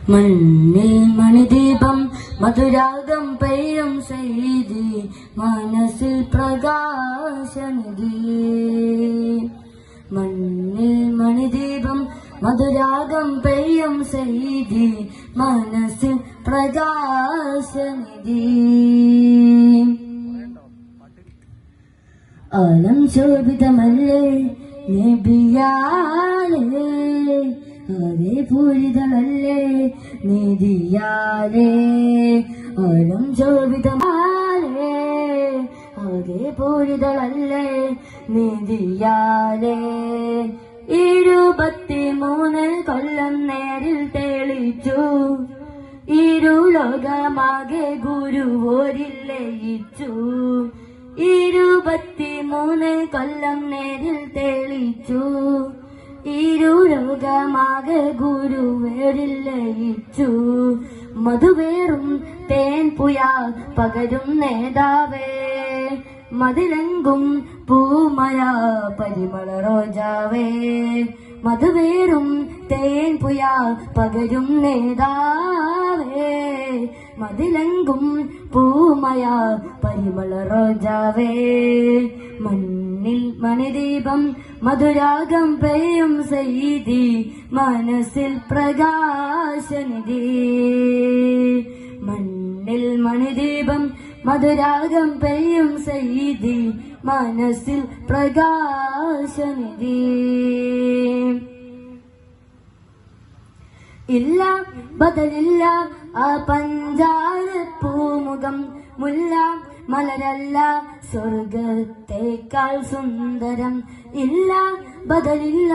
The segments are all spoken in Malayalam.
മണ്ണിൽ മണിദീപം മധുരാഗം പെയ്യും ചെയ്തി മനസ്സിൽ പ്രകാശനിധി. മണ്ണിൽ മണിദീപം മധുരാഗം പെയ്യും ചെയ്തി മനസ്സിൽ പ്രകാശനിധി. ആലം ശോഭിതമല്ലേ നബിയാലേ, അതേ പൂരിതമല്ലേ നിധിയാലേ. ആലം ശോഭിതമാലേ, അതേ പൂരിതമല്ലേ നിധിയാലേ. 23 കൊല്ലം നേരിൽ തെളിച്ചു, ഇരുലോകമാകെ ഗുരുവോരിൽ ലയിച്ചു. 23 കൊല്ലം നേരിൽ തെളിച്ചു, ഇരുലോകമാകെ ഗുരുവേരിൽ ലയിച്ചു. മധുവേറും തേൻ പുയാ പകരും നേതാവേ, മതിലെങ്കും പൂമഴ പരിമള റോജാവേ. മധുവേറും തേൻ പുയാ പകരും നേതാവേ, മതിലെങ്കും പൂമഴ പരിമള റോജാവേ. മണ്ണിൽ മണിദീപം മധുരാഗം പെയ്യും ചെയ്തി മനസ്സിൽ പ്രകാശനിധി. മണ്ണിൽ മണിദീപം മധുരാഗം പെയ്യും ചെയ്തി മനസ്സിൽ പ്രകാശനിധി. ഇല്ല ബദലില്ല ആ പഞ്ചാര പൂമുഖം, മുല്ല മലരല്ല സ്വർഗത്തേക്കാൾ സുന്ദരം. ഇല്ല ബദലില്ല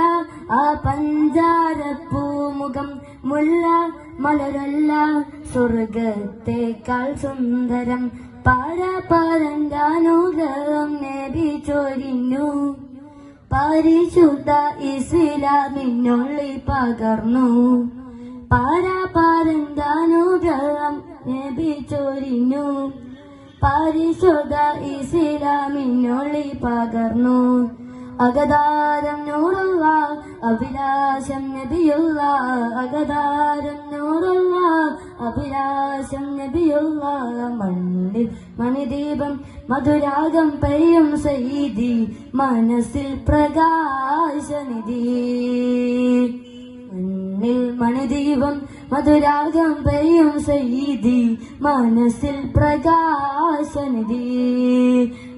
ആ പഞ്ചാര പൂമുഖം, മുല്ല മലരല്ല സ്വർഗത്തേക്കാൾ സുന്ദരം. പാരപരന്റാനുഗ്രഹം നബി ചൊരിഞ്ഞു, പരിശുദ്ധ ഇസ്ലാമിനുള്ളിൽ പകർന്നു. പാരപരന്റാനുഗ്രഹം നബി ചൊരിഞ്ഞു, പരിശുദ്ധ ഇസ്ലാമിനുള്ളിൽ പകർന്നു. അഗതാരം നൂറുള്ള അഭിലാഷം നബിയുള്ള, അഗതാരം നൂറുള്ള അഭിലാഷം നബിയുള്ള. മണ്ണിൽ മണിദീപം മധുരാഗം പെയ്യും ചെയ്തി മനസ്സിൽ പ്രകാശനിധി. മണ്ണിൽ മണിദീപം മധുരാഗം പെയ്യും ചെയ്തി മനസ്സിൽ പ്രകാശനിധി.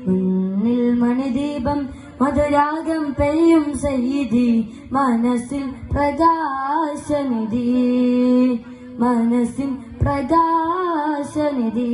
മണ്ണിൽ മണിദീപം മധുരാഗം പെയ്യും ചെയ്തി മനസ്സിൽ പ്രകാശനിധി, മനസ്സിൽ പ്രകാശനിധി.